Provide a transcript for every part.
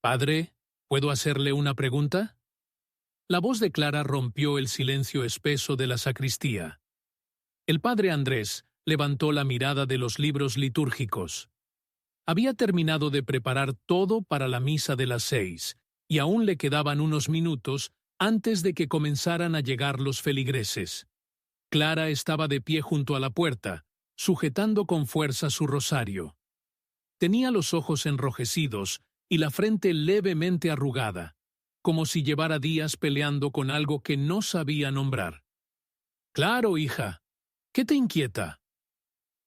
Padre, ¿puedo hacerle una pregunta? La voz de Clara rompió el silencio espeso de la sacristía. El padre Andrés levantó la mirada de los libros litúrgicos. Había terminado de preparar todo para la misa de las 6, y aún le quedaban unos minutos antes de que comenzaran a llegar los feligreses. Clara estaba de pie junto a la puerta, sujetando con fuerza su rosario. Tenía los ojos enrojecidos y la frente levemente arrugada, como si llevara días peleando con algo que no sabía nombrar. «Claro, hija. ¿Qué te inquieta?»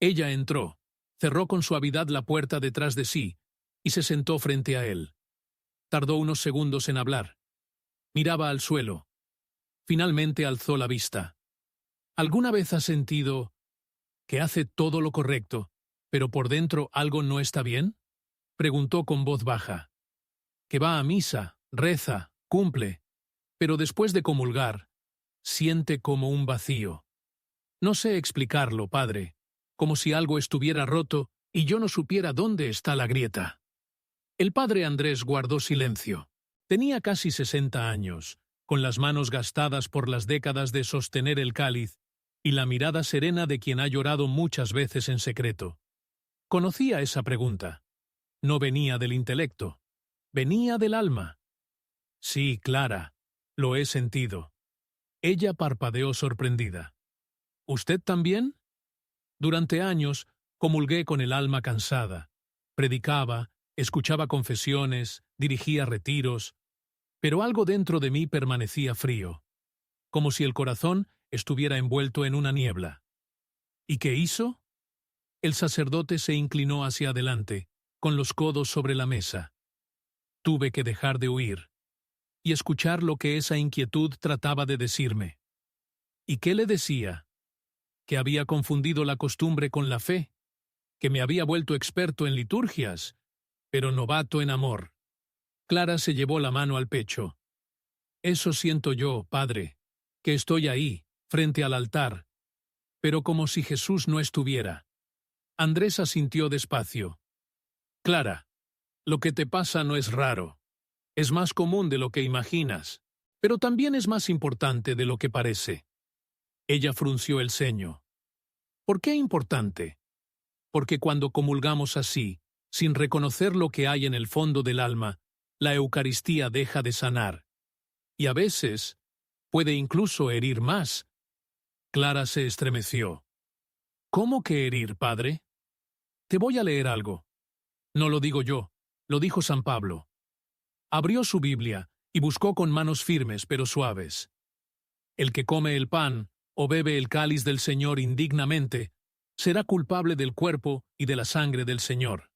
Ella entró, cerró con suavidad la puerta detrás de sí y se sentó frente a él. Tardó unos segundos en hablar. Miraba al suelo. Finalmente alzó la vista. ¿Alguna vez has sentido que hace todo lo correcto, pero por dentro algo no está bien? Preguntó con voz baja. Que va a misa, reza, cumple, pero después de comulgar, siente como un vacío. No sé explicarlo, padre, como si algo estuviera roto y yo no supiera dónde está la grieta. El padre Andrés guardó silencio. Tenía casi 60 años, con las manos gastadas por las décadas de sostener el cáliz y la mirada serena de quien ha llorado muchas veces en secreto. Conocía esa pregunta. No venía del intelecto, venía del alma. Sí, Clara, lo he sentido. Ella parpadeó sorprendida. ¿Usted también? Durante años comulgué con el alma cansada. Predicaba, escuchaba confesiones, dirigía retiros, pero algo dentro de mí permanecía frío, como si el corazón estuviera envuelto en una niebla. ¿Y qué hizo? El sacerdote se inclinó hacia adelante, con los codos sobre la mesa. Tuve que dejar de huir y escuchar lo que esa inquietud trataba de decirme. ¿Y qué le decía? Que había confundido la costumbre con la fe, que me había vuelto experto en liturgias, pero novato en amor. Clara se llevó la mano al pecho. Eso siento yo, padre, que estoy ahí, frente al altar, pero como si Jesús no estuviera. Andrés asintió despacio. Clara, lo que te pasa no es raro. Es más común de lo que imaginas, pero también es más importante de lo que parece. Ella frunció el ceño. ¿Por qué importante? Porque cuando comulgamos así, sin reconocer lo que hay en el fondo del alma, la Eucaristía deja de sanar. Y a veces puede incluso herir más. Clara se estremeció. ¿Cómo que herir, padre? Te voy a leer algo. No lo digo yo, lo dijo San Pablo. Abrió su Biblia y buscó con manos firmes pero suaves. El que come el pan o bebe el cáliz del Señor indignamente, será culpable del cuerpo y de la sangre del Señor.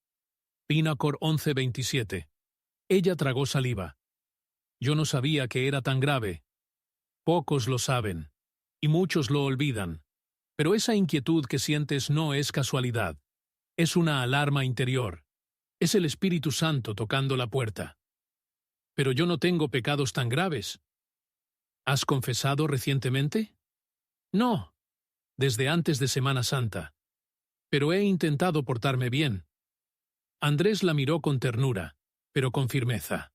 Pinacor 11:27. Ella tragó saliva. Yo no sabía que era tan grave. Pocos lo saben, y muchos lo olvidan. Pero esa inquietud que sientes no es casualidad. Es una alarma interior. Es el Espíritu Santo tocando la puerta. Pero yo no tengo pecados tan graves. ¿Has confesado recientemente? No, desde antes de Semana Santa. Pero he intentado portarme bien. Andrés la miró con ternura, pero con firmeza.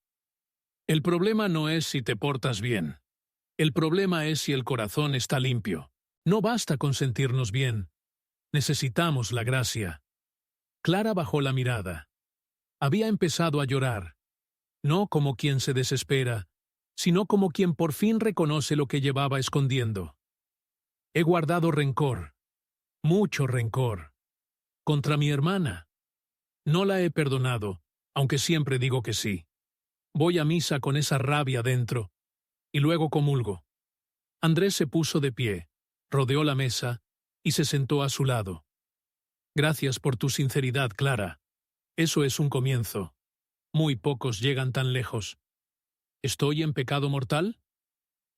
El problema no es si te portas bien. El problema es si el corazón está limpio. No basta con sentirnos bien. Necesitamos la gracia. Clara bajó la mirada. Había empezado a llorar. No como quien se desespera, sino como quien por fin reconoce lo que llevaba escondiendo. He guardado rencor, mucho rencor, contra mi hermana. No la he perdonado, aunque siempre digo que sí. Voy a misa con esa rabia dentro, y luego comulgo. Andrés se puso de pie, rodeó la mesa y se sentó a su lado. Gracias por tu sinceridad, Clara. Eso es un comienzo. Muy pocos llegan tan lejos. ¿Estoy en pecado mortal?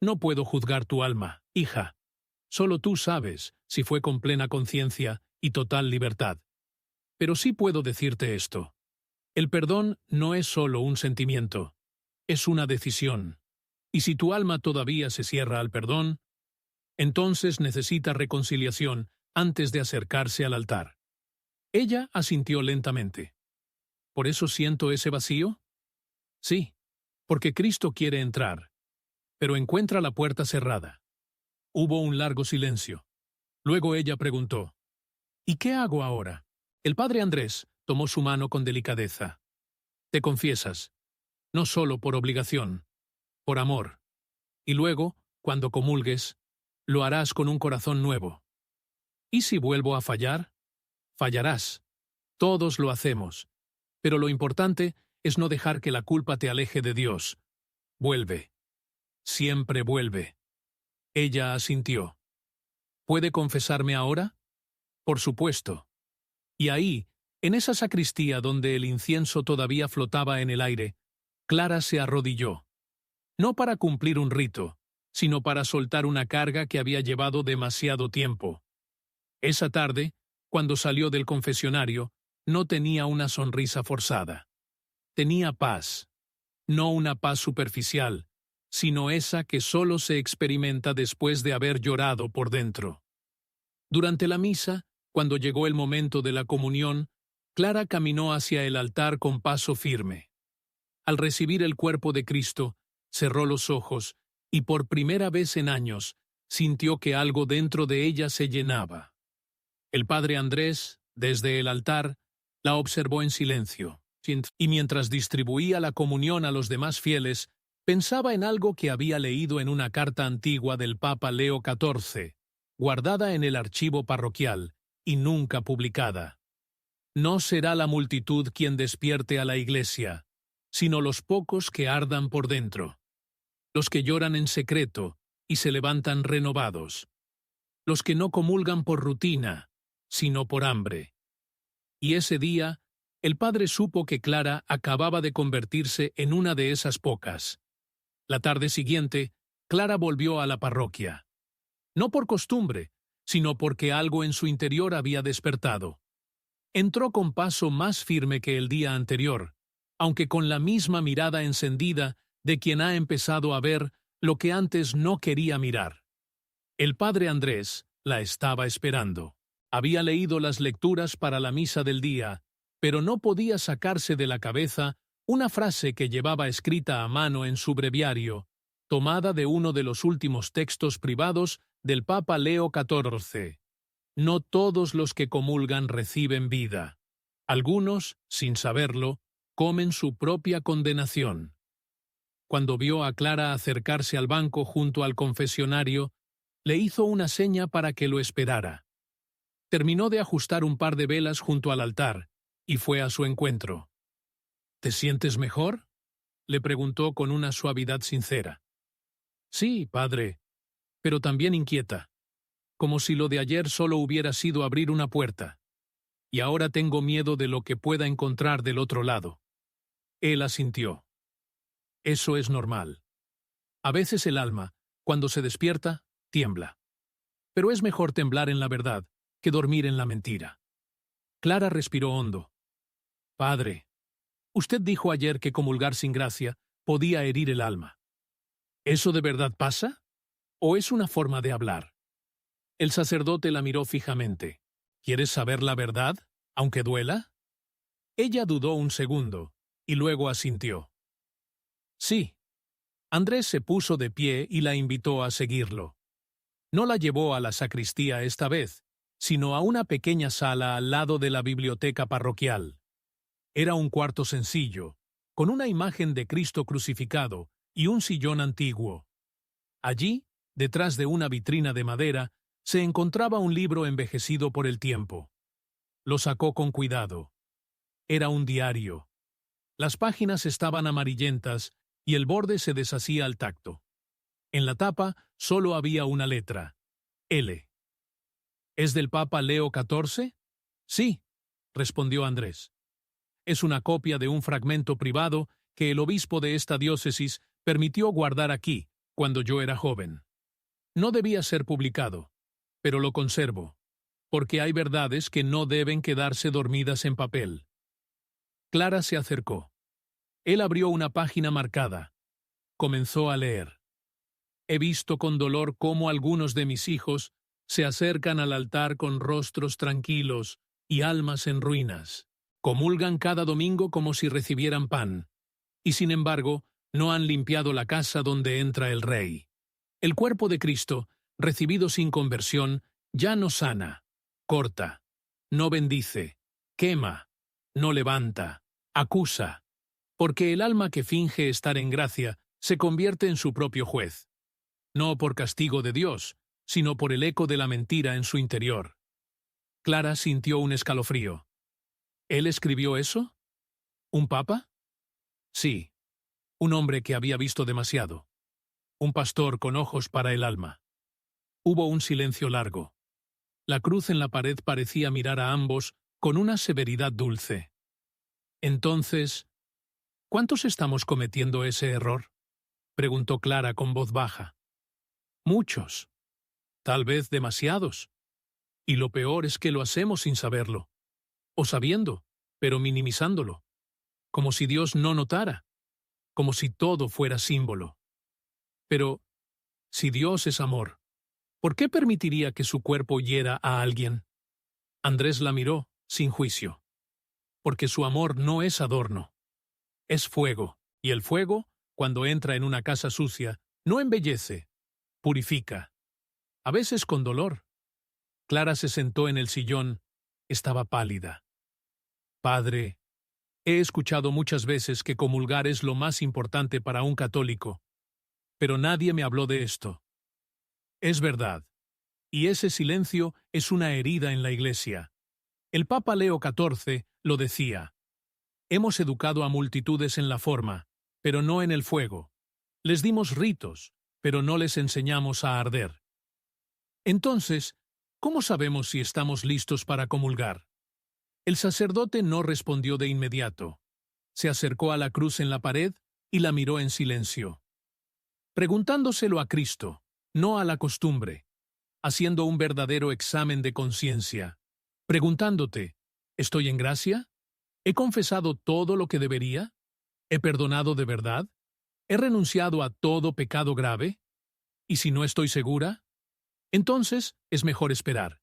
No puedo juzgar tu alma, hija. Solo tú sabes si fue con plena conciencia y total libertad. Pero sí puedo decirte esto. El perdón no es solo un sentimiento, es una decisión. Y si tu alma todavía se cierra al perdón, entonces necesita reconciliación antes de acercarse al altar. Ella asintió lentamente. ¿Por eso siento ese vacío? Sí, porque Cristo quiere entrar, pero encuentra la puerta cerrada. Hubo un largo silencio. Luego ella preguntó, ¿y qué hago ahora? El padre Andrés tomó su mano con delicadeza. Te confiesas, no solo por obligación, por amor. Y luego, cuando comulgues, lo harás con un corazón nuevo. ¿Y si vuelvo a fallar? Fallarás. Todos lo hacemos. Pero lo importante es no dejar que la culpa te aleje de Dios. Vuelve. Siempre vuelve. Ella asintió. ¿Puede confesarme ahora? Por supuesto. Y ahí, en esa sacristía donde el incienso todavía flotaba en el aire, Clara se arrodilló. No para cumplir un rito, sino para soltar una carga que había llevado demasiado tiempo. Esa tarde, cuando salió del confesionario, no tenía una sonrisa forzada. Tenía paz. No una paz superficial, sino esa que solo se experimenta después de haber llorado por dentro. Durante la misa, cuando llegó el momento de la comunión, Clara caminó hacia el altar con paso firme. Al recibir el cuerpo de Cristo, cerró los ojos y por primera vez en años sintió que algo dentro de ella se llenaba. El padre Andrés, desde el altar, la observó en silencio, y mientras distribuía la comunión a los demás fieles, pensaba en algo que había leído en una carta antigua del Papa Leo XIV, guardada en el archivo parroquial y nunca publicada. No será la multitud quien despierte a la Iglesia, sino los pocos que ardan por dentro, los que lloran en secreto y se levantan renovados, los que no comulgan por rutina, sino por hambre. Y ese día, el padre supo que Clara acababa de convertirse en una de esas pocas. La tarde siguiente, Clara volvió a la parroquia. No por costumbre, sino porque algo en su interior había despertado. Entró con paso más firme que el día anterior, aunque con la misma mirada encendida de quien ha empezado a ver lo que antes no quería mirar. El padre Andrés la estaba esperando. Había leído las lecturas para la misa del día, pero no podía sacarse de la cabeza una frase que llevaba escrita a mano en su breviario, tomada de uno de los últimos textos privados del Papa Leo XIV. No todos los que comulgan reciben vida. Algunos, sin saberlo, comen su propia condenación. Cuando vio a Clara acercarse al banco junto al confesionario, le hizo una seña para que lo esperara. Terminó de ajustar un par de velas junto al altar y fue a su encuentro. ¿Te sientes mejor?, le preguntó con una suavidad sincera. Sí, padre, pero también inquieta, como si lo de ayer solo hubiera sido abrir una puerta. Y ahora tengo miedo de lo que pueda encontrar del otro lado. Él asintió. Eso es normal. A veces el alma, cuando se despierta, tiembla. Pero es mejor temblar en la verdad que dormir en la mentira. Clara respiró hondo. Padre, usted dijo ayer que comulgar sin gracia podía herir el alma. ¿Eso de verdad pasa? ¿O es una forma de hablar? El sacerdote la miró fijamente. ¿Quieres saber la verdad, aunque duela? Ella dudó un segundo, y luego asintió. Sí. Andrés se puso de pie y la invitó a seguirlo. No la llevó a la sacristía esta vez, sino a una pequeña sala al lado de la biblioteca parroquial. Era un cuarto sencillo, con una imagen de Cristo crucificado y un sillón antiguo. Allí, detrás de una vitrina de madera, se encontraba un libro envejecido por el tiempo. Lo sacó con cuidado. Era un diario. Las páginas estaban amarillentas y el borde se deshacía al tacto. En la tapa solo había una letra, L. ¿Es del Papa Leo XIV? Sí, respondió Andrés. Es una copia de un fragmento privado que el obispo de esta diócesis permitió guardar aquí, cuando yo era joven. No debía ser publicado, pero lo conservo, porque hay verdades que no deben quedarse dormidas en papel. Clara se acercó. Él abrió una página marcada. Comenzó a leer. He visto con dolor cómo algunos de mis hijos se acercan al altar con rostros tranquilos y almas en ruinas. Comulgan cada domingo como si recibieran pan, y sin embargo, no han limpiado la casa donde entra el Rey. El cuerpo de Cristo, recibido sin conversión, ya no sana, corta, no bendice, quema, no levanta, acusa, porque el alma que finge estar en gracia se convierte en su propio juez, no por castigo de Dios, sino por el eco de la mentira en su interior. Clara sintió un escalofrío. ¿Él escribió eso? ¿Un papa? Sí, un hombre que había visto demasiado. Un pastor con ojos para el alma. Hubo un silencio largo. La cruz en la pared parecía mirar a ambos con una severidad dulce. Entonces, ¿cuántos estamos cometiendo ese error?, preguntó Clara con voz baja. Muchos. Tal vez demasiados. Y lo peor es que lo hacemos sin saberlo. O sabiendo, pero minimizándolo. Como si Dios no notara. Como si todo fuera símbolo. Pero, si Dios es amor, ¿por qué permitiría que su cuerpo hiera a alguien? Andrés la miró, sin juicio. Porque su amor no es adorno. Es fuego, y el fuego, cuando entra en una casa sucia, no embellece, purifica. A veces con dolor. Clara se sentó en el sillón. Estaba pálida. Padre, he escuchado muchas veces que comulgar es lo más importante para un católico, pero nadie me habló de esto. Es verdad. Y ese silencio es una herida en la Iglesia. El Papa Leo XIV lo decía. Hemos educado a multitudes en la forma, pero no en el fuego. Les dimos ritos, pero no les enseñamos a arder. Entonces, ¿cómo sabemos si estamos listos para comulgar? El sacerdote no respondió de inmediato. Se acercó a la cruz en la pared y la miró en silencio. Preguntándoselo a Cristo, no a la costumbre, haciendo un verdadero examen de conciencia. Preguntándote, ¿estoy en gracia? ¿He confesado todo lo que debería? ¿He perdonado de verdad? ¿He renunciado a todo pecado grave? ¿Y si no estoy segura? Entonces es mejor esperar.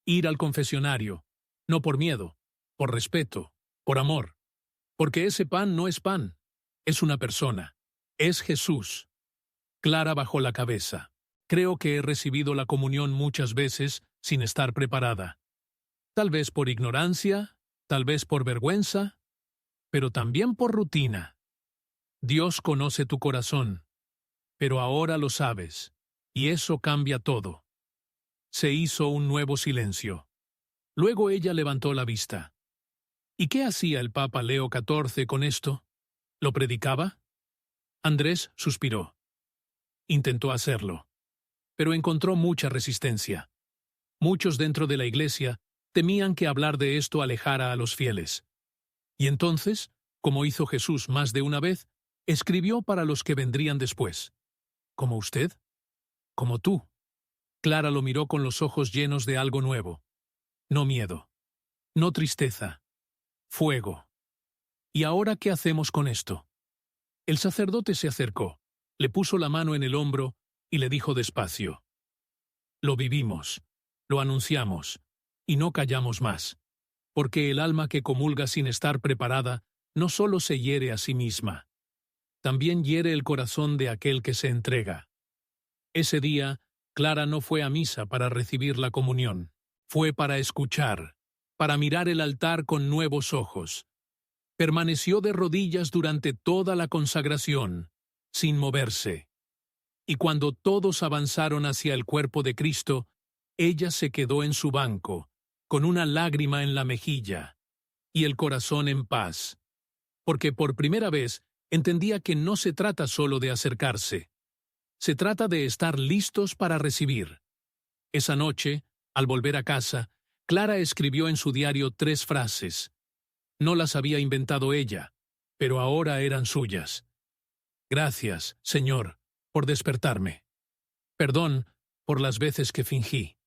Ir al confesionario, no por miedo, por respeto, por amor. Porque ese pan no es pan, es una persona, es Jesús. Clara bajó la cabeza. Creo que he recibido la comunión muchas veces sin estar preparada. Tal vez por ignorancia, tal vez por vergüenza, pero también por rutina. Dios conoce tu corazón, pero ahora lo sabes, y eso cambia todo. Se hizo un nuevo silencio. Luego ella levantó la vista. ¿Y qué hacía el Papa Leo XIV con esto? ¿Lo predicaba? Andrés suspiró. Intentó hacerlo, pero encontró mucha resistencia. Muchos dentro de la Iglesia temían que hablar de esto alejara a los fieles. Y entonces, como hizo Jesús más de una vez, escribió para los que vendrían después. ¿Como usted? ¿Como tú? Clara lo miró con los ojos llenos de algo nuevo. No miedo. No tristeza. Fuego. ¿Y ahora qué hacemos con esto? El sacerdote se acercó, le puso la mano en el hombro y le dijo despacio. Lo vivimos, lo anunciamos, y no callamos más, porque el alma que comulga sin estar preparada no solo se hiere a sí misma, también hiere el corazón de aquel que se entrega. Ese día, Clara no fue a misa para recibir la comunión, fue para escuchar, para mirar el altar con nuevos ojos. Permaneció de rodillas durante toda la consagración, sin moverse. Y cuando todos avanzaron hacia el cuerpo de Cristo, ella se quedó en su banco, con una lágrima en la mejilla, y el corazón en paz, porque por primera vez entendía que no se trata solo de acercarse, se trata de estar listos para recibir. Esa noche, al volver a casa, Clara escribió en su diario 3 frases. No las había inventado ella, pero ahora eran suyas. Gracias, Señor, por despertarme. Perdón por las veces que fingí.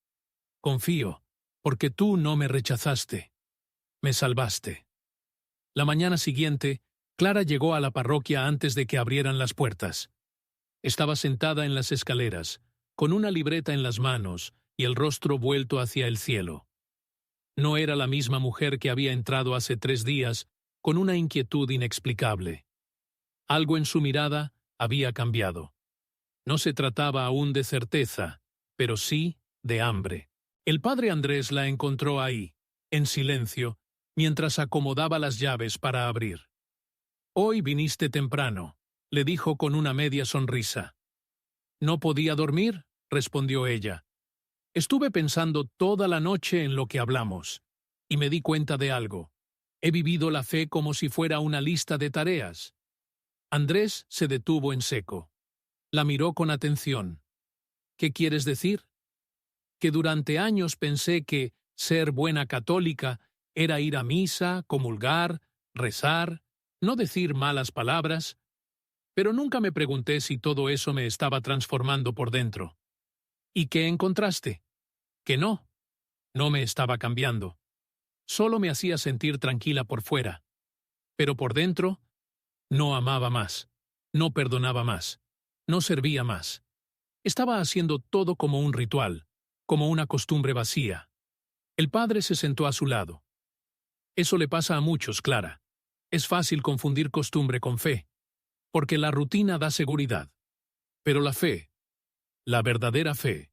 Confío, porque tú no me rechazaste. Me salvaste. La mañana siguiente, Clara llegó a la parroquia antes de que abrieran las puertas. Estaba sentada en las escaleras, con una libreta en las manos y el rostro vuelto hacia el cielo. No era la misma mujer que había entrado hace 3 días, con una inquietud inexplicable. Algo en su mirada había cambiado. No se trataba aún de certeza, pero sí de hambre. El padre Andrés la encontró ahí, en silencio, mientras acomodaba las llaves para abrir. «Hoy viniste temprano», le dijo con una media sonrisa. «¿No podía dormir?», respondió ella. «Estuve pensando toda la noche en lo que hablamos, y me di cuenta de algo. He vivido la fe como si fuera una lista de tareas». Andrés se detuvo en seco. La miró con atención. «¿Qué quieres decir?». «Que durante años pensé que ser buena católica era ir a misa, comulgar, rezar, no decir malas palabras, pero nunca me pregunté si todo eso me estaba transformando por dentro». «¿Y qué encontraste?». «Que no me estaba cambiando. Solo me hacía sentir tranquila por fuera. Pero por dentro, no amaba más, no perdonaba más, no servía más. Estaba haciendo todo como un ritual, como una costumbre vacía». El padre se sentó a su lado. «Eso le pasa a muchos, Clara. Es fácil confundir costumbre con fe, porque la rutina da seguridad. Pero la fe, la verdadera fe,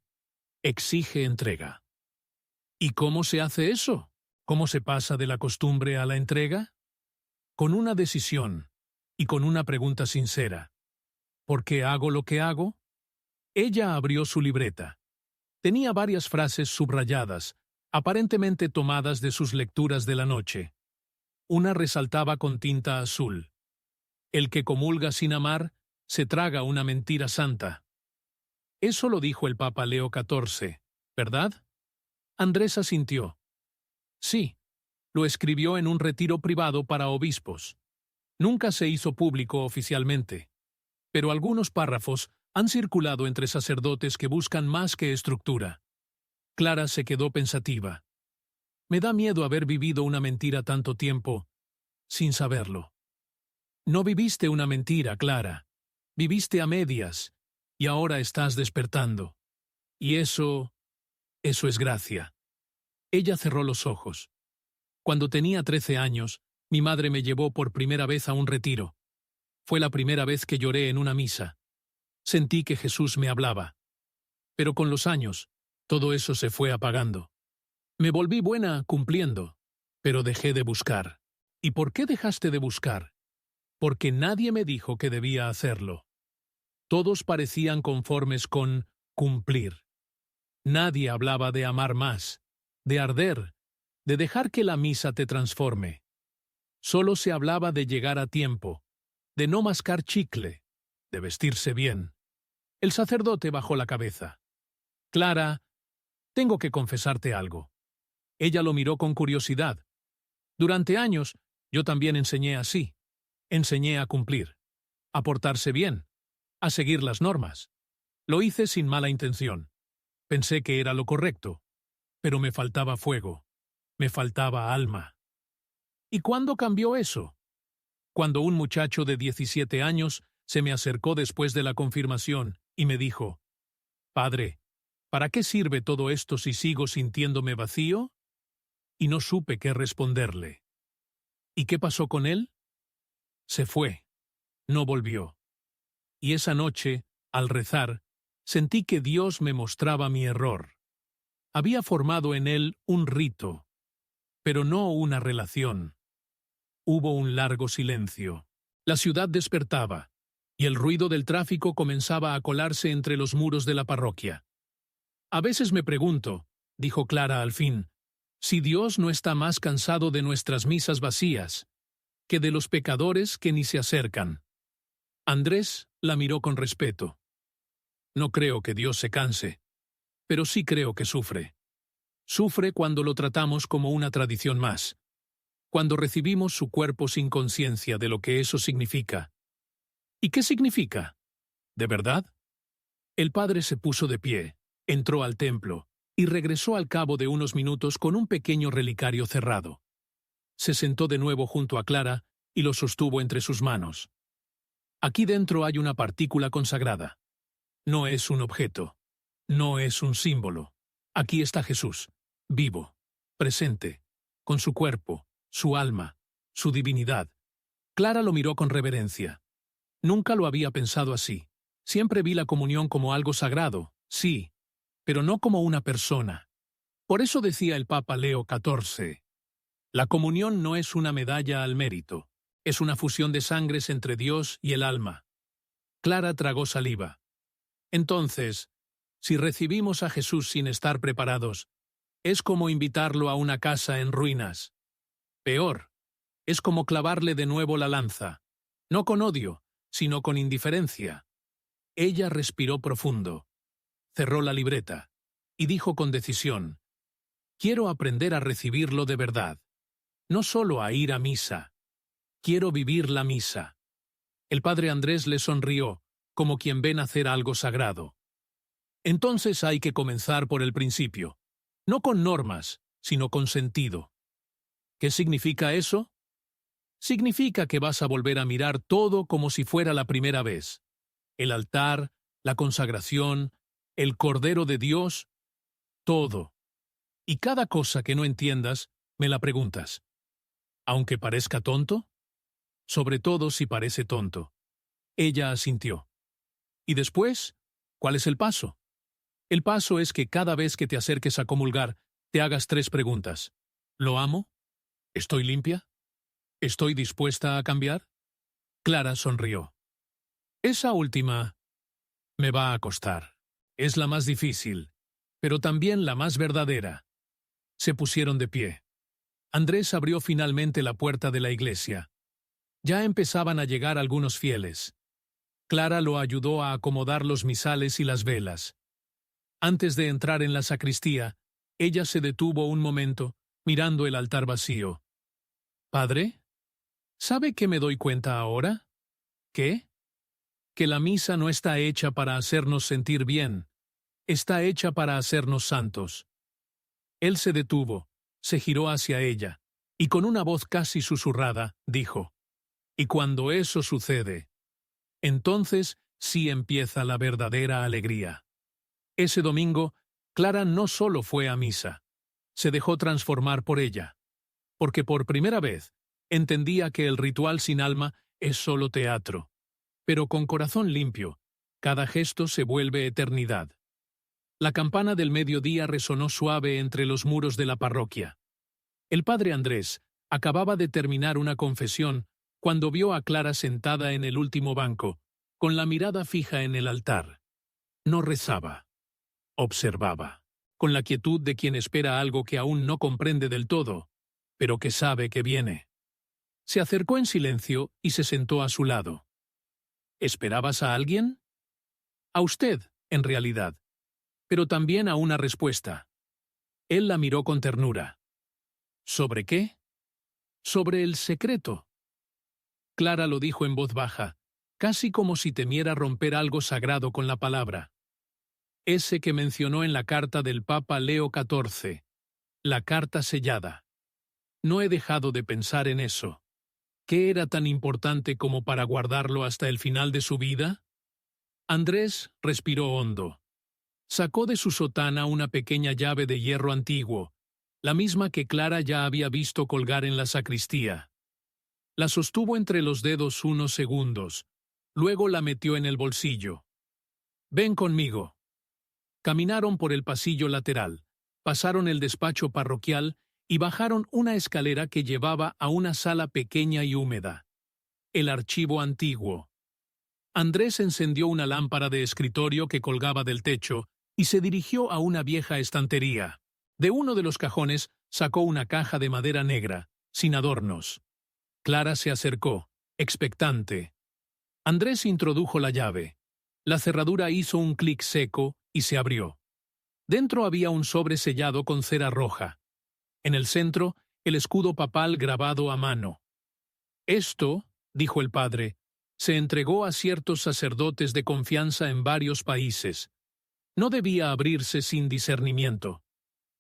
exige entrega». «¿Y cómo se hace eso? ¿Cómo se pasa de la costumbre a la entrega?». «Con una decisión y con una pregunta sincera. ¿Por qué hago lo que hago?». Ella abrió su libreta. Tenía varias frases subrayadas, aparentemente tomadas de sus lecturas de la noche. Una resaltaba con tinta azul: «El que comulga sin amar, se traga una mentira santa». Eso lo dijo el Papa Leo XIV, ¿verdad? Andrés asintió. «Sí, lo escribió en un retiro privado para obispos. Nunca se hizo público oficialmente, pero algunos párrafos han circulado entre sacerdotes que buscan más que estructura». Clara se quedó pensativa. «Me da miedo haber vivido una mentira tanto tiempo, sin saberlo». «No viviste una mentira, Clara. Viviste a medias, y ahora estás despertando. Y eso es gracia». Ella cerró los ojos. «Cuando tenía 13 años, mi madre me llevó por primera vez a un retiro. Fue la primera vez que lloré en una misa. Sentí que Jesús me hablaba. Pero con los años, todo eso se fue apagando. Me volví buena cumpliendo, pero dejé de buscar». «¿Y por qué dejaste de buscar?». «Porque nadie me dijo que debía hacerlo. Todos parecían conformes con cumplir. Nadie hablaba de amar más, de arder, de dejar que la misa te transforme. Solo se hablaba de llegar a tiempo, de no mascar chicle, de vestirse bien». El sacerdote bajó la cabeza. «Clara, tengo que confesarte algo». Ella lo miró con curiosidad. «Durante años, yo también enseñé así. Enseñé a cumplir, a portarse bien, a seguir las normas. Lo hice sin mala intención. Pensé que era lo correcto, pero me faltaba fuego, me faltaba alma». «¿Y cuándo cambió eso?». «Cuando un muchacho de 17 años se me acercó después de la confirmación y me dijo: «Padre, ¿para qué sirve todo esto si sigo sintiéndome vacío?». Y no supe qué responderle. ¿Y qué pasó con él? Se fue. No volvió. Y esa noche, al rezar, sentí que Dios me mostraba mi error. Había formado en él un rito, pero no una relación. Hubo un largo silencio. La ciudad despertaba, y el ruido del tráfico comenzaba a colarse entre los muros de la parroquia. «A veces me pregunto», dijo Clara al fin, «si Dios no está más cansado de nuestras misas vacías, que de los pecadores que ni se acercan». Andrés la miró con respeto. «No creo que Dios se canse, pero sí creo que sufre. Sufre cuando lo tratamos como una tradición más, cuando recibimos su cuerpo sin conciencia de lo que eso significa». «¿Y qué significa? ¿De verdad?». El padre se puso de pie, entró al templo y regresó al cabo de unos minutos con un pequeño relicario cerrado. Se sentó de nuevo junto a Clara y lo sostuvo entre sus manos. «Aquí dentro hay una partícula consagrada. No es un objeto, no es un símbolo. Aquí está Jesús, vivo, presente, con su cuerpo, su alma, su divinidad». Clara lo miró con reverencia. Nunca lo había pensado así. Siempre vi la comunión como algo sagrado, sí, pero no como una persona. Por eso decía el Papa Leo XIV, la comunión no es una medalla al mérito, es una fusión de sangres entre Dios y el alma. Clara tragó saliva. Entonces, si recibimos a Jesús sin estar preparados, es como invitarlo a una casa en ruinas. Peor, es como clavarle de nuevo la lanza, no con odio, sino con indiferencia. Ella respiró profundo, cerró la libreta y dijo con decisión, quiero aprender a recibirlo de verdad, no solo a ir a misa. Quiero vivir la misa. El padre Andrés le sonrió, como quien ve nacer algo sagrado. Entonces hay que comenzar por el principio, no con normas, sino con sentido. ¿Qué significa eso? Significa que vas a volver a mirar todo como si fuera la primera vez. El altar, la consagración, el Cordero de Dios, todo. Y cada cosa que no entiendas, me la preguntas. ¿Aunque parezca tonto? Sobre todo si parece tonto. Ella asintió. ¿Y después? ¿Cuál es el paso? El paso es que cada vez que te acerques a comulgar, te hagas 3 preguntas. ¿Lo amo? ¿Estoy limpia? ¿Estoy dispuesta a cambiar? Clara sonrió. Esa última me va a costar. Es la más difícil, pero también la más verdadera. Se pusieron de pie. Andrés abrió finalmente la puerta de la iglesia. Ya empezaban a llegar algunos fieles. Clara lo ayudó a acomodar los misales y las velas. Antes de entrar en la sacristía, ella se detuvo un momento, mirando el altar vacío. «Padre, ¿sabe qué me doy cuenta ahora? ¿Qué? Que la misa no está hecha para hacernos sentir bien, está hecha para hacernos santos». Él se detuvo, se giró hacia ella, y con una voz casi susurrada, dijo, «Y cuando eso sucede, entonces sí empieza la verdadera alegría». Ese domingo, Clara no solo fue a misa, se dejó transformar por ella, porque por primera vez entendía que el ritual sin alma es solo teatro, pero con corazón limpio, cada gesto se vuelve eternidad. La campana del mediodía resonó suave entre los muros de la parroquia. El padre Andrés acababa de terminar una confesión cuando vio a Clara sentada en el último banco, con la mirada fija en el altar. No rezaba. Observaba, con la quietud de quien espera algo que aún no comprende del todo, pero que sabe que viene. Se acercó en silencio y se sentó a su lado. ¿Esperabas a alguien? A usted, en realidad, pero también a una respuesta. Él la miró con ternura. ¿Sobre qué? Sobre el secreto. Clara lo dijo en voz baja, casi como si temiera romper algo sagrado con la palabra. Ese que mencionó en la carta del Papa Leo XIV, la carta sellada. No he dejado de pensar en eso. ¿Qué era tan importante como para guardarlo hasta el final de su vida? Andrés respiró hondo. Sacó de su sotana una pequeña llave de hierro antiguo, la misma que Clara ya había visto colgar en la sacristía. La sostuvo entre los dedos unos segundos, luego la metió en el bolsillo. «Ven conmigo». Caminaron por el pasillo lateral, pasaron el despacho parroquial y bajaron una escalera que llevaba a una sala pequeña y húmeda. El archivo antiguo. Andrés encendió una lámpara de escritorio que colgaba del techo y se dirigió a una vieja estantería. De uno de los cajones sacó una caja de madera negra, sin adornos. Clara se acercó, expectante. Andrés introdujo la llave. La cerradura hizo un clic seco y se abrió. Dentro había un sobre sellado con cera roja. En el centro, el escudo papal grabado a mano. Esto, dijo el padre, se entregó a ciertos sacerdotes de confianza en varios países. No debía abrirse sin discernimiento.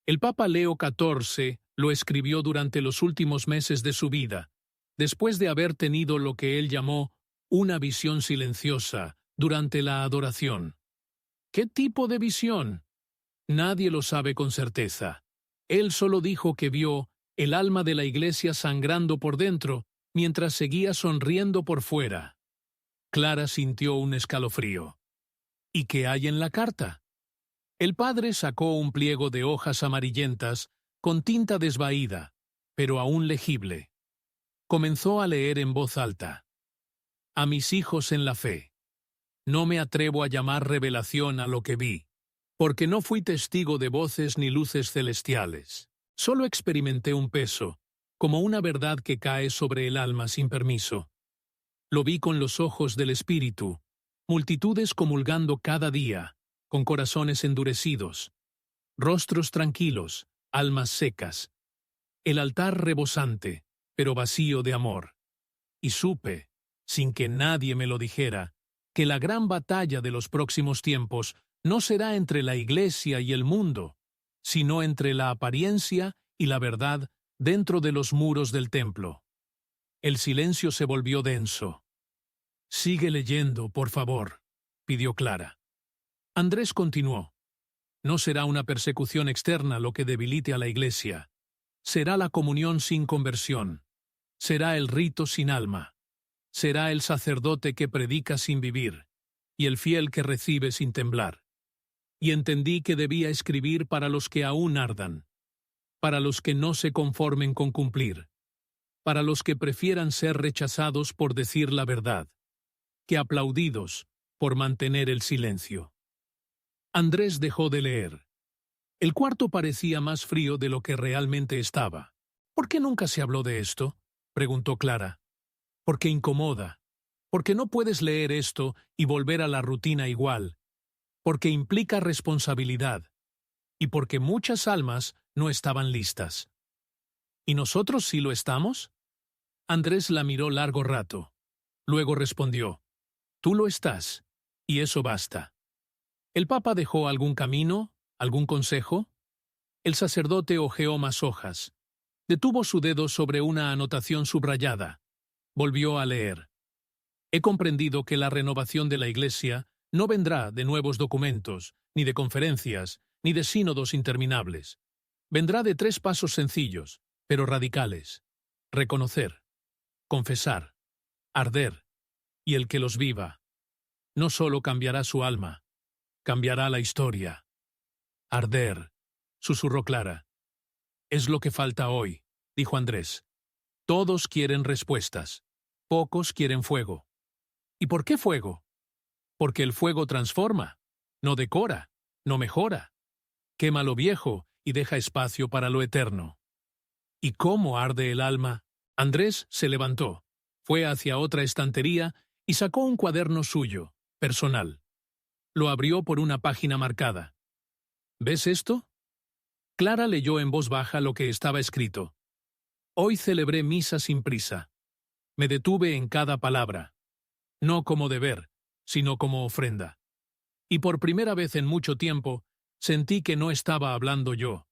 El Papa Leo XIV lo escribió durante los últimos meses de su vida, después de haber tenido lo que él llamó una visión silenciosa durante la adoración. ¿Qué tipo de visión? Nadie lo sabe con certeza. Él solo dijo que vio el alma de la iglesia sangrando por dentro mientras seguía sonriendo por fuera. Clara sintió un escalofrío. ¿Y qué hay en la carta? El padre sacó un pliego de hojas amarillentas con tinta desvaída, pero aún legible. Comenzó a leer en voz alta. A mis hijos en la fe. No me atrevo a llamar revelación a lo que vi, porque no fui testigo de voces ni luces celestiales. Solo experimenté un peso, como una verdad que cae sobre el alma sin permiso. Lo vi con los ojos del espíritu, multitudes comulgando cada día, con corazones endurecidos, rostros tranquilos, almas secas, el altar rebosante, pero vacío de amor. Y supe, sin que nadie me lo dijera, que la gran batalla de los próximos tiempos no será entre la Iglesia y el mundo, sino entre la apariencia y la verdad dentro de los muros del templo. El silencio se volvió denso. «Sigue leyendo, por favor», pidió Clara. Andrés continuó. «No será una persecución externa lo que debilite a la Iglesia. Será la comunión sin conversión. Será el rito sin alma. Será el sacerdote que predica sin vivir, y el fiel que recibe sin temblar. Y entendí que debía escribir para los que aún ardan, para los que no se conformen con cumplir, para los que prefieran ser rechazados por decir la verdad, que aplaudidos por mantener el silencio». Andrés dejó de leer. El cuarto parecía más frío de lo que realmente estaba. «¿Por qué nunca se habló de esto?», preguntó Clara. «Porque incomoda, porque no puedes leer esto y volver a la rutina igual, porque implica responsabilidad, y porque muchas almas no estaban listas». «¿Y nosotros sí lo estamos?». Andrés la miró largo rato. Luego respondió: «Tú lo estás, y eso basta». ¿El Papa dejó algún camino, algún consejo? El sacerdote hojeó más hojas. Detuvo su dedo sobre una anotación subrayada. Volvió a leer. «He comprendido que la renovación de la Iglesia no vendrá de nuevos documentos, ni de conferencias, ni de sínodos interminables. Vendrá de 3 pasos sencillos, pero radicales: reconocer, confesar, arder, y el que los viva. No solo cambiará su alma, cambiará la historia». «Arder», susurró Clara. «Es lo que falta hoy», dijo Andrés. «Todos quieren respuestas. Pocos quieren fuego». «¿Y por qué fuego?». «Porque el fuego transforma, no decora, no mejora. Quema lo viejo y deja espacio para lo eterno». «¿Y cómo arde el alma?». Andrés se levantó, fue hacia otra estantería y sacó un cuaderno suyo, personal. Lo abrió por una página marcada. «¿Ves esto?». Clara leyó en voz baja lo que estaba escrito. «Hoy celebré misa sin prisa. Me detuve en cada palabra, no como deber, sino como ofrenda. Y por primera vez en mucho tiempo sentí que no estaba hablando yo,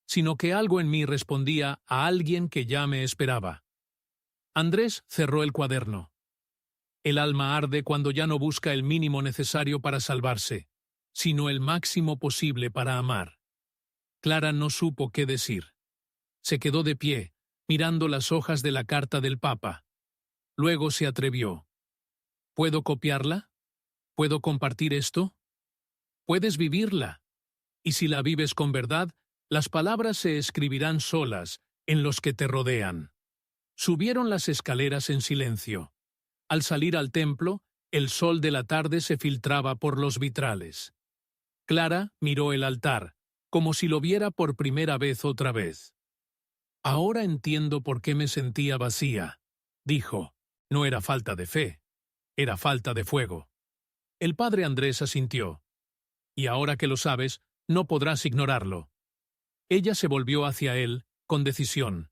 sino que algo en mí respondía a alguien que ya me esperaba». Andrés cerró el cuaderno. El alma arde cuando ya no busca el mínimo necesario para salvarse, sino el máximo posible para amar. Clara no supo qué decir. Se quedó de pie, mirando las hojas de la carta del Papa. Luego se atrevió. «¿Puedo copiarla? ¿Puedo compartir esto?». «Puedes vivirla. Y si la vives con verdad, las palabras se escribirán solas en los que te rodean». Subieron las escaleras en silencio. Al salir al templo, el sol de la tarde se filtraba por los vitrales. Clara miró el altar, como si lo viera por primera vez otra vez. «Ahora entiendo por qué me sentía vacía», dijo. «No era falta de fe, era falta de fuego». El padre Andrés asintió. «Y ahora que lo sabes, no podrás ignorarlo». Ella se volvió hacia él, con decisión.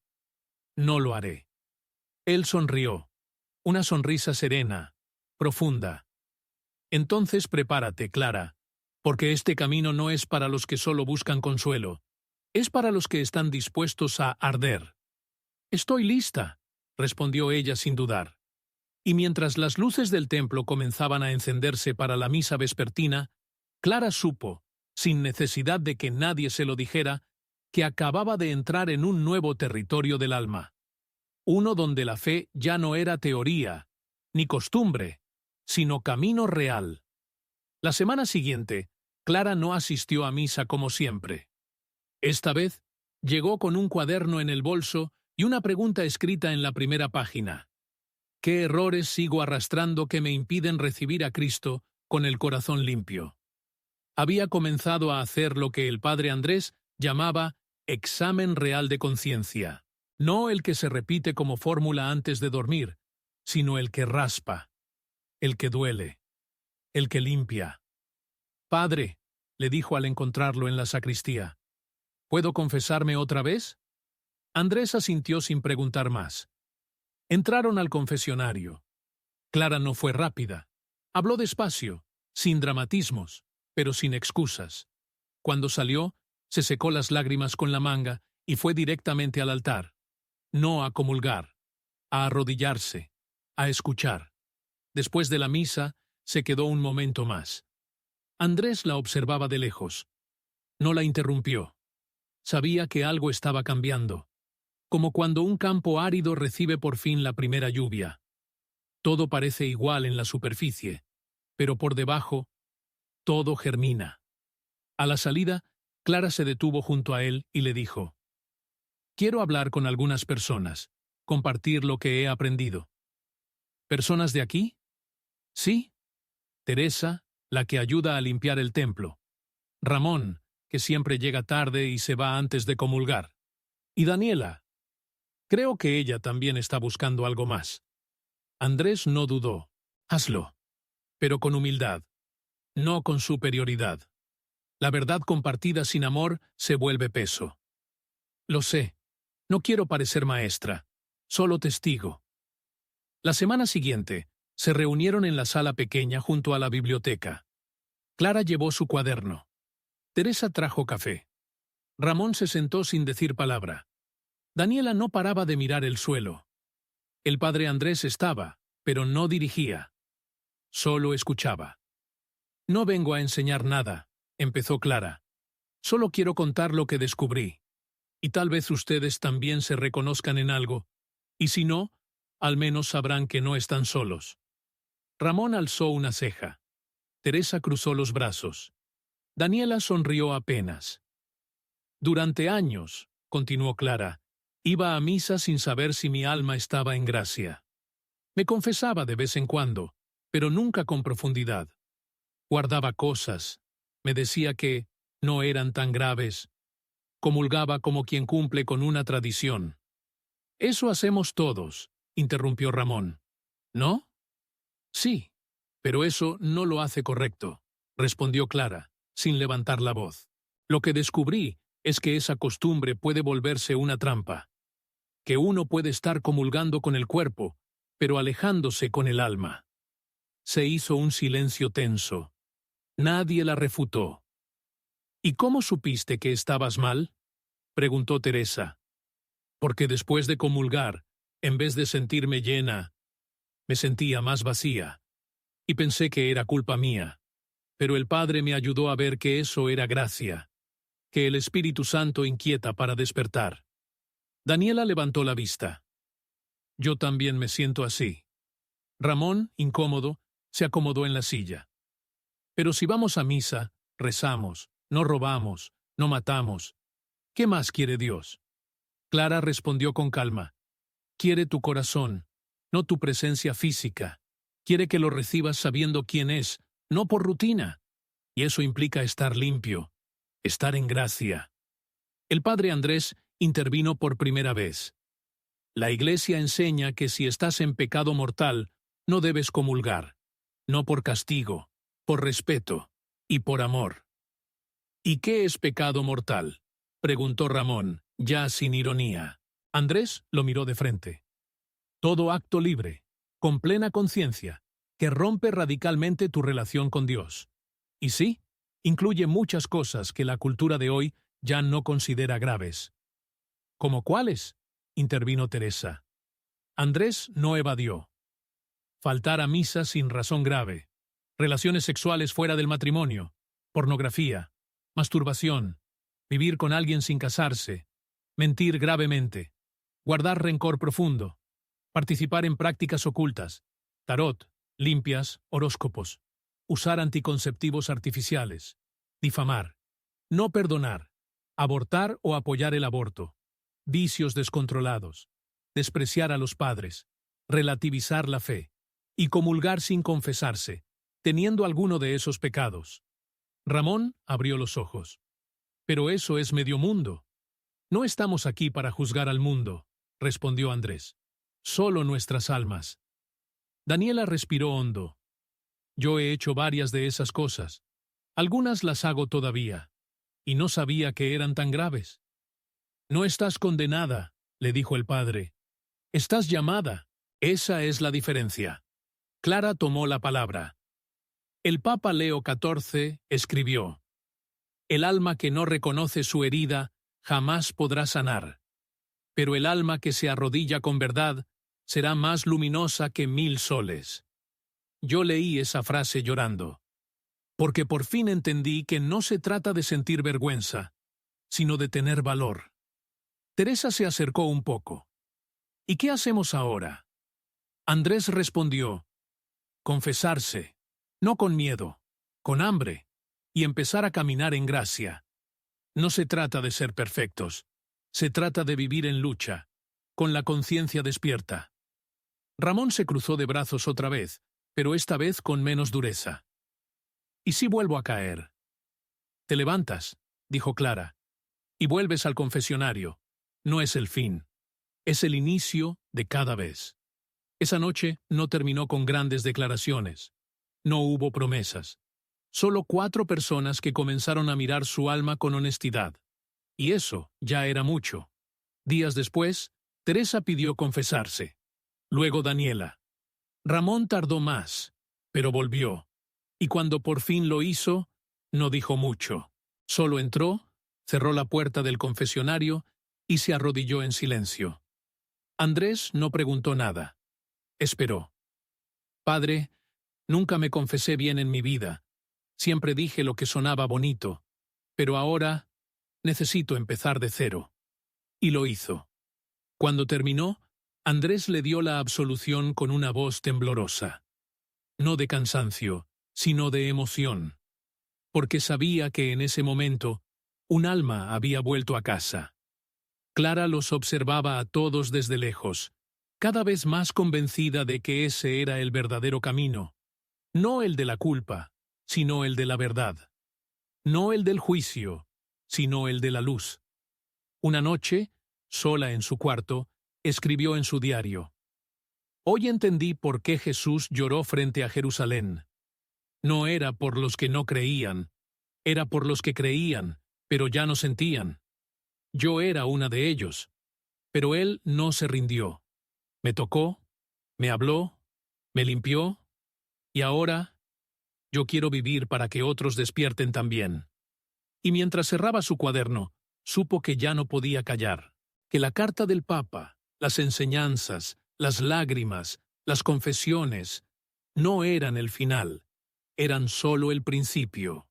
«No lo haré». Él sonrió. Una sonrisa serena, profunda. «Entonces prepárate, Clara, porque este camino no es para los que solo buscan consuelo, es para los que están dispuestos a arder». «Estoy lista», respondió ella sin dudar. Y mientras las luces del templo comenzaban a encenderse para la misa vespertina, Clara supo, sin necesidad de que nadie se lo dijera, que acababa de entrar en un nuevo territorio del alma. Uno donde la fe ya no era teoría, ni costumbre, sino camino real. La semana siguiente, Clara no asistió a misa como siempre. Esta vez, llegó con un cuaderno en el bolso y una pregunta escrita en la primera página. ¿Qué errores sigo arrastrando que me impiden recibir a Cristo con el corazón limpio? Había comenzado a hacer lo que el padre Andrés llamaba examen real de conciencia. No el que se repite como fórmula antes de dormir, sino el que raspa, el que duele, el que limpia. «Padre», le dijo al encontrarlo en la sacristía, «¿puedo confesarme otra vez?» Andrés asintió sin preguntar más. Entraron al confesionario. Clara no fue rápida. Habló despacio, sin dramatismos, pero sin excusas. Cuando salió, se secó las lágrimas con la manga y fue directamente al altar. No a comulgar, a arrodillarse, a escuchar. Después de la misa, se quedó un momento más. Andrés la observaba de lejos. No la interrumpió. Sabía que algo estaba cambiando, como cuando un campo árido recibe por fin la primera lluvia. Todo parece igual en la superficie, pero por debajo, todo germina. A la salida, Clara se detuvo junto a él y le dijo: «Quiero hablar con algunas personas, compartir lo que he aprendido». «¿Personas de aquí?» «Sí. Teresa, la que ayuda a limpiar el templo. Ramón, que siempre llega tarde y se va antes de comulgar. Y Daniela. Creo que ella también está buscando algo más». Andrés no dudó. «Hazlo, pero con humildad, no con superioridad. La verdad compartida sin amor se vuelve peso». «Lo sé. No quiero parecer maestra, solo testigo». La semana siguiente, se reunieron en la sala pequeña junto a la biblioteca. Clara llevó su cuaderno. Teresa trajo café. Ramón se sentó sin decir palabra. Daniela no paraba de mirar el suelo. El padre Andrés estaba, pero no dirigía. Solo escuchaba. «No vengo a enseñar nada», empezó Clara. «Solo quiero contar lo que descubrí. Y tal vez ustedes también se reconozcan en algo. Y si no, al menos sabrán que no están solos». Ramón alzó una ceja. Teresa cruzó los brazos. Daniela sonrió apenas. «Durante años», continuó Clara, «iba a misa sin saber si mi alma estaba en gracia. Me confesaba de vez en cuando, pero nunca con profundidad. Guardaba cosas, me decía que no eran tan graves. Comulgaba como quien cumple con una tradición». «Eso hacemos todos», interrumpió Ramón. «¿No?» «Sí, pero eso no lo hace correcto», respondió Clara, sin levantar la voz. «Lo que descubrí es que esa costumbre puede volverse una trampa, que uno puede estar comulgando con el cuerpo, pero alejándose con el alma». Se hizo un silencio tenso. Nadie la refutó. «¿Y cómo supiste que estabas mal?», preguntó Teresa. «Porque después de comulgar, en vez de sentirme llena, me sentía más vacía, y pensé que era culpa mía. Pero el Padre me ayudó a ver que eso era gracia, que el Espíritu Santo inquieta para despertar». Daniela levantó la vista. «Yo también me siento así». Ramón, incómodo, se acomodó en la silla. «Pero si vamos a misa, rezamos, no robamos, no matamos. ¿Qué más quiere Dios?». Clara respondió con calma: «Quiere tu corazón, no tu presencia física. Quiere que lo recibas sabiendo quién es, no por rutina. Y eso implica estar limpio, estar en gracia». El padre Andrés intervino por primera vez. «La Iglesia enseña que si estás en pecado mortal, no debes comulgar. No por castigo, por respeto y por amor». «¿Y qué es pecado mortal?», preguntó Ramón, ya sin ironía. Andrés lo miró de frente. «Todo acto libre, con plena conciencia, que rompe radicalmente tu relación con Dios. Y sí, incluye muchas cosas que la cultura de hoy ya no considera graves». «¿Cómo cuáles?», intervino Teresa. Andrés no evadió. «Faltar a misa sin razón grave, relaciones sexuales fuera del matrimonio, pornografía, masturbación, vivir con alguien sin casarse, mentir gravemente, guardar rencor profundo, participar en prácticas ocultas, tarot, limpias, horóscopos, usar anticonceptivos artificiales, difamar, no perdonar, abortar o apoyar el aborto, vicios descontrolados, despreciar a los padres, relativizar la fe y comulgar sin confesarse, teniendo alguno de esos pecados. Ramón abrió los ojos. Pero eso es medio mundo. No estamos aquí para juzgar al mundo, respondió Andrés. Solo nuestras almas. Daniela respiró hondo. Yo he hecho varias de esas cosas. Algunas las hago todavía. Y no sabía que eran tan graves. No estás condenada, le dijo el padre. Estás llamada. Esa es la diferencia. Clara tomó la palabra. El Papa Leo XIV escribió: el alma que no reconoce su herida jamás podrá sanar, pero el alma que se arrodilla con verdad será más luminosa que 1000 soles. Yo leí esa frase llorando, porque por fin entendí que no se trata de sentir vergüenza, sino de tener valor. Teresa se acercó un poco. ¿Y qué hacemos ahora? Andrés respondió: confesarse, no con miedo, con hambre, y empezar a caminar en gracia. No se trata de ser perfectos, se trata de vivir en lucha, con la conciencia despierta. Ramón se cruzó de brazos otra vez, pero esta vez con menos dureza. ¿Y si vuelvo a caer? Te levantas, dijo Clara, y vuelves al confesionario. No es el fin, es el inicio de cada vez. Esa noche no terminó con grandes declaraciones. No hubo promesas. Solo 4 personas que comenzaron a mirar su alma con honestidad. Y eso ya era mucho. Días después, Teresa pidió confesarse. Luego Daniela. Ramón tardó más, pero volvió. Y cuando por fin lo hizo, no dijo mucho. Solo entró, cerró la puerta del confesionario y se arrodilló en silencio. Andrés no preguntó nada. Esperó. Padre, nunca me confesé bien en mi vida. Siempre dije lo que sonaba bonito, pero ahora necesito empezar de cero. Y lo hizo. Cuando terminó, Andrés le dio la absolución con una voz temblorosa. No de cansancio, sino de emoción. Porque sabía que en ese momento un alma había vuelto a casa. Clara los observaba a todos desde lejos, cada vez más convencida de que ese era el verdadero camino. No el de la culpa, sino el de la verdad. No el del juicio, sino el de la luz. Una noche, sola en su cuarto, escribió en su diario: hoy entendí por qué Jesús lloró frente a Jerusalén. No era por los que no creían, era por los que creían, pero ya no sentían. Yo era una de ellos, pero Él no se rindió. Me tocó, me habló, me limpió, y ahora yo quiero vivir para que otros despierten también. Y mientras cerraba su cuaderno, supo que ya no podía callar, que la carta del Papa, las enseñanzas, las lágrimas, las confesiones, no eran el final, eran solo el principio.